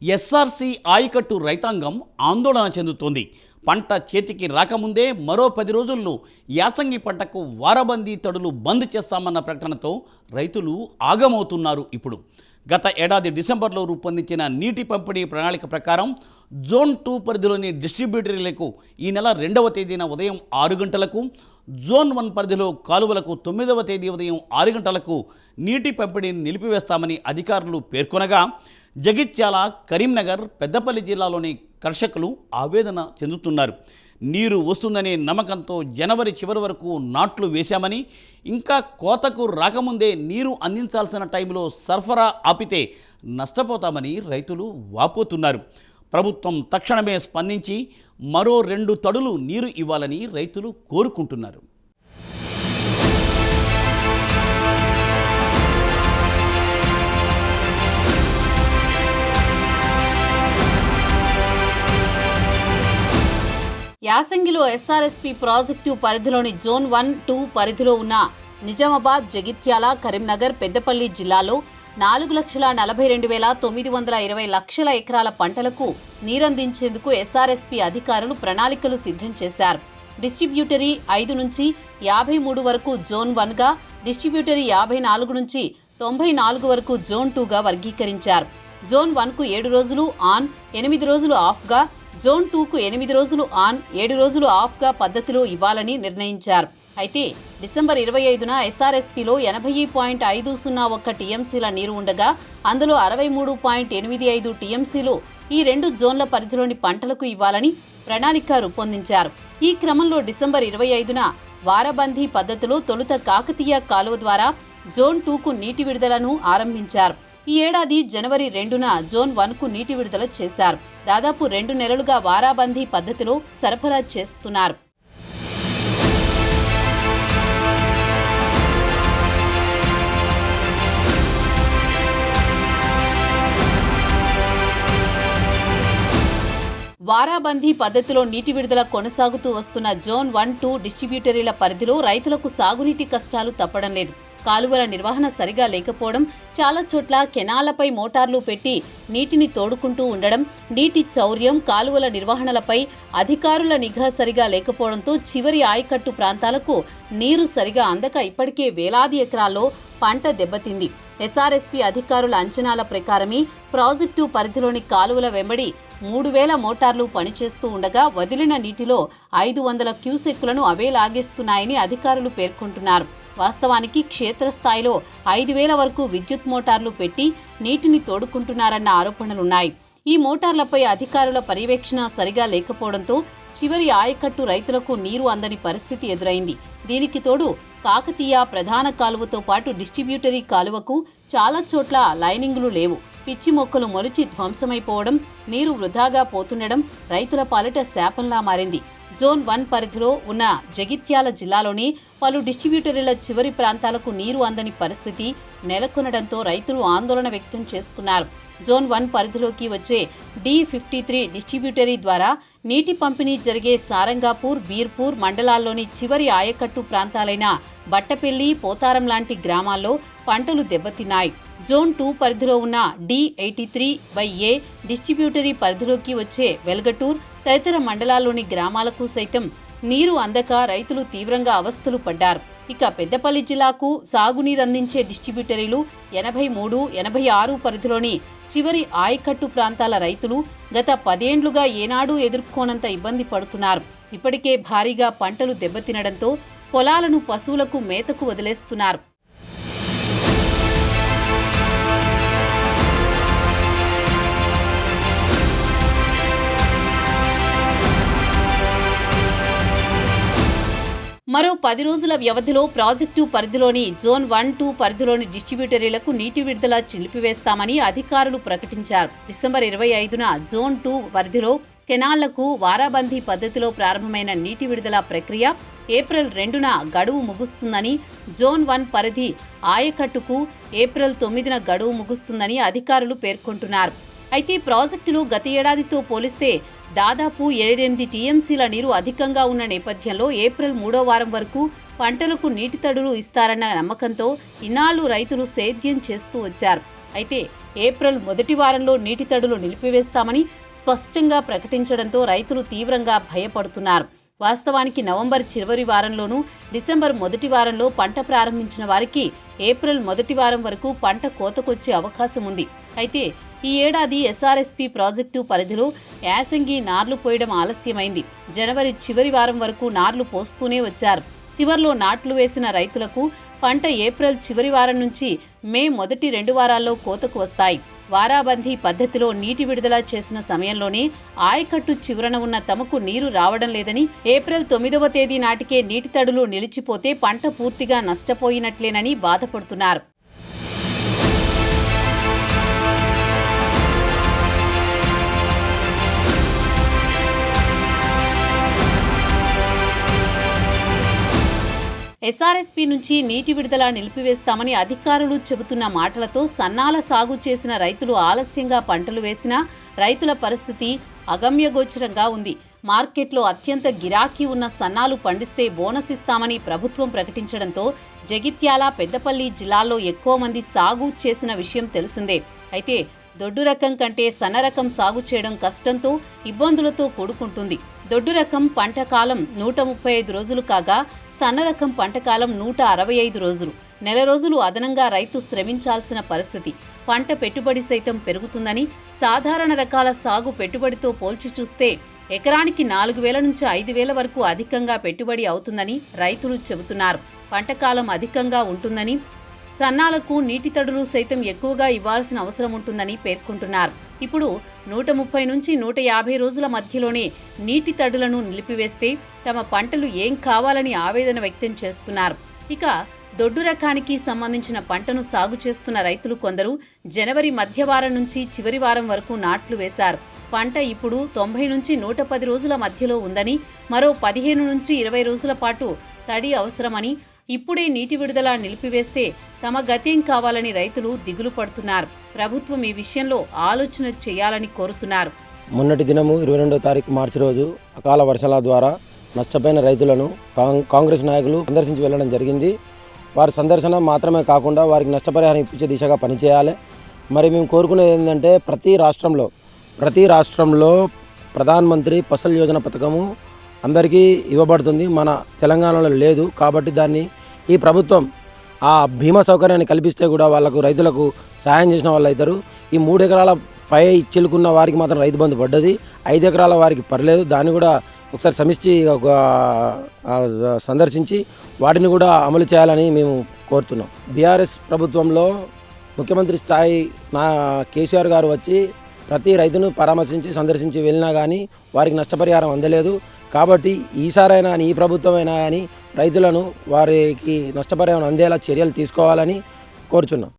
SRC ఆయకట్టు రైతాంగం ఆందోళన చెందుతోంది. పంట చేతికి రాకముందే మరో 10 రోజుల్లో యాసంగి పంటకు వారబందీ తడులు బంద్ చేస్తామన్న ప్రకటనతో రైతులు ఆగమవుతున్నారు. ఇప్పుడు గత ఏడాది డిసెంబర్లో రూపొందించిన నీటి పంపిణీ ప్రణాళిక ప్రకారం జోన్ 2 పరిధిలోని డిస్ట్రిబ్యూటరీలకు ఈ నెల 2వ తేదీన ఉదయం 6 గంటలకు, జోన్ 1 పరిధిలో కాలువలకు 9వ తేదీ ఉదయం 6 గంటలకు నీటి పంపిణీని నిలిపివేస్తామని అధికారులు పేర్కొనగా, జగిత్యాల, కరీంనగర్, పెద్దపల్లి జిల్లాలోని కర్షకులు ఆవేదన చెందుతున్నారు. నీరు వస్తుందనే నమ్మకంతో జనవరి చివరి వరకు నాట్లు వేశామని, ఇంకా కోతకు రాకముందే నీరు అందించాల్సిన టైంలో సరఫరా ఆపితే నష్టపోతామని రైతులు వాపోతున్నారు. ప్రభుత్వం తక్షణమే స్పందించి మరో 2 తడులు నీరు ఇవ్వాలని రైతులు కోరుకుంటున్నారు. యాసంగిలో ఎస్ఆర్ఎస్పీ ప్రాజెక్టు పరిధిలోని జోన్ 1, 2 పరిధిలో ఉన్న నిజామాబాద్, జగిత్యాల, కరీంనగర్, పెద్దపల్లి జిల్లాలో 4,42,920 లక్షల ఎకరాల పంటలకు నీరందించేందుకు ఎస్ఆర్ఎస్పీ అధికారులు ప్రణాళికలు సిద్ధం చేశారు. డిస్ట్రిబ్యూటరీ 5 నుంచి 53 వరకు జోన్ 1గా, డిస్ట్రిబ్యూటరీ 54 నుంచి 94 వరకు జోన్ 2గా వర్గీకరించారు. జోన్ 1కు 7 రోజులు ఆన్, 8 రోజులు ఆఫ్గా, జోన్ 2కు 8 రోజులు ఆన్, 7 రోజులు ఆఫ్గా పద్ధతిలో ఇవ్వాలని నిర్ణయించారు. అయితే డిసెంబర్ 25న ఎస్ఆర్ఎస్పీలో 80.501 టీఎంసీల నీరు ఉండగా, అందులో 63.85 టీఎంసీలు ఈ 2 జోన్ల పరిధిలోని పంటలకు ఇవ్వాలని ప్రణాళిక రూపొందించారు. ఈ క్రమంలో డిసెంబర్ 25న వారబందీ పద్ధతిలో తొలుత కాకతీయ కాలువ ద్వారా జోన్ 2కు నీటి విడుదలను ఆరంభించారు. ఈ ఏడాది జనవరి 2న జోన్ 1కు నీటి విడుదల చేశారు. దాదాపు 2 నెలలుగా వారాబందీ పద్ధతిలో సరఫరా చేస్తున్నారు. వారాబందీ పద్ధతిలో నీటి విడుదల కొనసాగుతూ వస్తున్న జోన్ 1, 2 డిస్ట్రిబ్యూటరీల పరిధిలో రైతులకు సాగునీటి కష్టాలు తప్పడం లేదు. కాలువల నిర్వహణ సరిగా లేకపోవడం, చాలా చోట్ల కెనాలపై మోటార్లు పెట్టి నీటిని తోడుకుంటూ ఉండడం, నీటి చౌర్యం, కాలువల నిర్వహణలపై అధికారుల నిఘా సరిగా లేకపోవడంతో చివరి ఆయకట్టు ప్రాంతాలకు నీరు సరిగా అందక ఇప్పటికే వేలాది ఎకరాల్లో పంట దెబ్బతింది. ఎస్ఆర్ఎస్పీ అధికారుల అంచనాల ప్రకారమే ప్రాజెక్టు పరిధిలోని కాలువల వెంబడి 3,000 మోటార్లు పనిచేస్తూ ఉండగా, వదిలిన నీటిలో 500 క్యూసెక్కులను అవే లాగేస్తున్నాయని అధికారులు పేర్కొంటున్నారు. వాస్తవానికి క్షేత్రస్థాయిలో 5,000 వరకు విద్యుత్ మోటార్లు పెట్టి నీటిని తోడుకుంటున్నారన్న ఆరోపణలున్నాయి. ఈ మోటార్లపై అధికారుల పర్యవేక్షణ సరిగా లేకపోవడంతో చివరి ఆయకట్టు రైతులకు నీరు అందని పరిస్థితి ఎదురైంది. దీనికి తోడు కాకతీయ ప్రధాన కాలువతో పాటు డిస్ట్రిబ్యూటరీ కాలువకు చాలా చోట్ల లైనింగులు లేవు. పిచ్చి మొక్కలు మొలిచి ధ్వంసమైపోవడం, నీరు వృధాగా పోతుండడం రైతుల పాలిట శాపంలా మారింది. జోన్ 1 పరిధిలో ఉన్న జగిత్యాల జిల్లాలోని పలు డిస్ట్రిబ్యూటరీల చివరి ప్రాంతాలకు నీరు అందని పరిస్థితి నెలకొనడంతో రైతులు ఆందోళన వ్యక్తం చేస్తున్నారు. జోన్ 1 పరిధిలోకి వచ్చే D53 డిస్ట్రిబ్యూటరీ ద్వారా నీటి పంపిణీ జరిగే సారంగాపూర్, బీర్పూర్ మండలాల్లోని చివరి ఆయకట్టు ప్రాంతాలైన బట్టపెల్లి, పోతారం లాంటి గ్రామాల్లో పంటలు దెబ్బతిన్నాయి. జోన్ 2 పరిధిలో ఉన్న D83/A డిస్ట్రిబ్యూటరీ పరిధిలోకి వచ్చే వెల్గటూర్ తదితర మండలాల్లోని గ్రామాలకు సైతం నీరు అందక రైతులు తీవ్రంగా అవస్థలు పడ్డారు. ఇక పెద్దపల్లి జిల్లాకు సాగునీరందించే డిస్ట్రిబ్యూటరీలు 83, 86 పరిధిలోని చివరి ఆయకట్టు ప్రాంతాల రైతులు గత 10 ఏళ్లుగా ఏనాడూ ఎదుర్కోనంత ఇబ్బంది పడుతున్నారు. ఇప్పటికే భారీగా పంటలు దెబ్బతినడంతో పొలాలను పశువులకు మేతకు వదిలేస్తున్నారు. మరో 10 రోజుల వ్యవధిలో ప్రాజెక్టు పరిధిలోని జోన్ 1, 2 పరిధిలోని డిస్ట్రిబ్యూటరీలకు నీటి విడుదల నిలిపివేస్తామని అధికారులు ప్రకటించారు. డిసెంబర్ 25న జోన్ 2 పరిధిలో కెనాళ్లకు వారాబందీ పద్ధతిలో ప్రారంభమైన నీటి విడుదల ప్రక్రియ ఏప్రిల్ 2న గడువు ముగుస్తుందని, జోన్ 1 పరిధి ఆయకట్టుకు ఏప్రిల్ 9న గడువు ముగుస్తుందని అధికారులు పేర్కొంటున్నారు. అయితే ప్రాజెక్టులో గత ఏడాదితో పోలిస్తే దాదాపు 7-8 టీఎంసీల నీరు అధికంగా ఉన్న నేపథ్యంలో ఏప్రిల్ 3వ వారం వరకు పంటలకు నీటి తడులు ఇస్తారన్న నమ్మకంతో ఇన్నాళ్లు రైతులు సేద్యం చేస్తూ వచ్చారు. అయితే ఏప్రిల్ మొదటి వారంలో నీటి తడులు నిలిపివేస్తామని స్పష్టంగా ప్రకటించడంతో రైతులు తీవ్రంగా భయపడుతున్నారు. వాస్తవానికి నవంబర్ చివరి వారంలోనూ డిసెంబర్ మొదటి వారంలో పంట ప్రారంభించిన వారికి ఏప్రిల్ మొదటి వారం వరకు పంట కోతకొచ్చే అవకాశం ఉంది. అయితే ఈ ఏడాది ఎస్ఆర్ఎస్పీ ప్రాజెక్టు పరిధిలో యాసంగి నార్లు పోయడం ఆలస్యమైంది. జనవరి చివరి వారం వరకు నార్లు పోస్తూనే వచ్చారు. చివర్లో నాట్లు వేసిన రైతులకు పంట ఏప్రిల్ చివరి వారం నుంచి మే మొదటి 2 వారాల్లో కోతకు వస్తాయి. వారాబందీ పద్ధతిలో నీటి విడుదల చేసిన సమయంలోనే ఆయకట్టు చివరన ఉన్న తమకు నీరు రావడం లేదని, ఏప్రిల్ 9వ తేదీ నాటికే నీటి తడులు నిలిచిపోతే పంట పూర్తిగా నష్టపోయినట్లేనని బాధపడుతున్నారు. ఎస్ఆర్ఎస్పీ నుంచి నీటి విడుదల నిలిపివేస్తామని అధికారులు చెబుతున్న మాటలతో సన్నాల సాగు చేసిన రైతులు ఆలస్యంగా పంటలు వేసినా రైతుల పరిస్థితి అగమ్యగోచరంగా ఉంది. మార్కెట్లో అత్యంత గిరాకీ ఉన్న సన్నాలు పండిస్తే బోనస్ ఇస్తామని ప్రభుత్వం ప్రకటించడంతో జగిత్యాల, పెద్దపల్లి జిల్లాల్లో ఎక్కువ మంది సాగు చేసిన విషయం తెలిసిందే. అయితే దొడ్డు రకం కంటే సన్న రకం సాగు చేయడం కష్టంతో, ఇబ్బందులతో కూడుకుంటుంది. దొడ్డు రకం పంట కాలం 135 రోజులు కాగా సన్న రకం పంట కాలం 165 రోజులు. నెల రోజులు అదనంగా రైతు శ్రమించాల్సిన పరిస్థితి. పంట పెట్టుబడి సైతం పెరుగుతుందని, సాధారణ రకాల సాగు పెట్టుబడితో పోల్చి చూస్తే ఎకరానికి 4,000 నుంచి 5,000 వరకు అధికంగా పెట్టుబడి అవుతుందని రైతులు చెబుతున్నారు. పంట కాలం అధికంగా ఉంటుందని, సన్నాలకు నీటి తడులు సైతం ఎక్కువగా ఇవ్వాల్సిన అవసరం ఉంటుందని పేర్కొంటున్నారు. ఇప్పుడు 130 నుంచి 150 రోజుల మధ్యలోనే నీటి తడులను నిలిపివేస్తే తమ పంటలు ఏం కావాలని ఆవేదన వ్యక్తం చేస్తున్నారు. ఇక దొడ్డు రకానికి సంబంధించిన పంటను సాగు చేస్తున్న రైతులు కొందరు జనవరి మధ్యవారం నుంచి చివరి వారం వరకు నాట్లు వేశారు. పంట ఇప్పుడు 90 నుంచి 110 రోజుల మధ్యలో ఉందని, మరో 15 నుంచి 20 రోజుల పాటు తడి అవసరమని, ఇప్పుడే నీటి విడుదల నిలిపివేస్తే తమ గతేం కావాలని రైతులు దిగులు పడుతున్నారు. ప్రభుత్వం ఈ విషయంలో ఆలోచన చేయాలని కోరుతున్నారు. మొన్నటి దినము 22వ తారీఖు మార్చి రోజు అకాల వర్షాల ద్వారా నష్టపోయిన రైతులను కాంగ్రెస్ నాయకులు సందర్శించి వెళ్ళడం జరిగింది. వారి సందర్శన మాత్రమే కాకుండా వారికి నష్టపరిహారం ఇప్పించే దిశగా పనిచేయాలి. మరి మేము కోరుకునేది ఏంటంటే ప్రతి రాష్ట్రంలో ప్రధానమంత్రి ఫసల్ యోజన పథకము అందరికీ ఇవ్వబడుతుంది. మన తెలంగాణలో లేదు. కాబట్టి దాన్ని ఈ ప్రభుత్వం ఆ బీమా సౌకర్యాన్ని కల్పిస్తే కూడా వాళ్ళకు రైతులకు సహాయం చేసిన వాళ్ళు అవుతారు. ఈ 3 ఎకరాల పై చిలుకున్న వారికి మాత్రం రైతు బంధు పడ్డది. 5 ఎకరాల వారికి పర్లేదు. దాన్ని కూడా ఒకసారి సమిష్టి సందర్శించి వాటిని కూడా అమలు చేయాలని మేము కోరుతున్నాం. బీఆర్ఎస్ ప్రభుత్వంలో ముఖ్యమంత్రి స్థాయి కేసీఆర్ గారు వచ్చి ప్రతి రైతును పరామర్శించి సందర్శించి వెళ్ళినా కానీ వారికి నష్టపరిహారం అందలేదు. కాబట్టి ఈసారైనా ఈ ప్రభుత్వమైనా కానీ రైతులను వారికి నష్టపరిహారం అందేలా చర్యలు తీసుకోవాలని కోరుచున్నాం.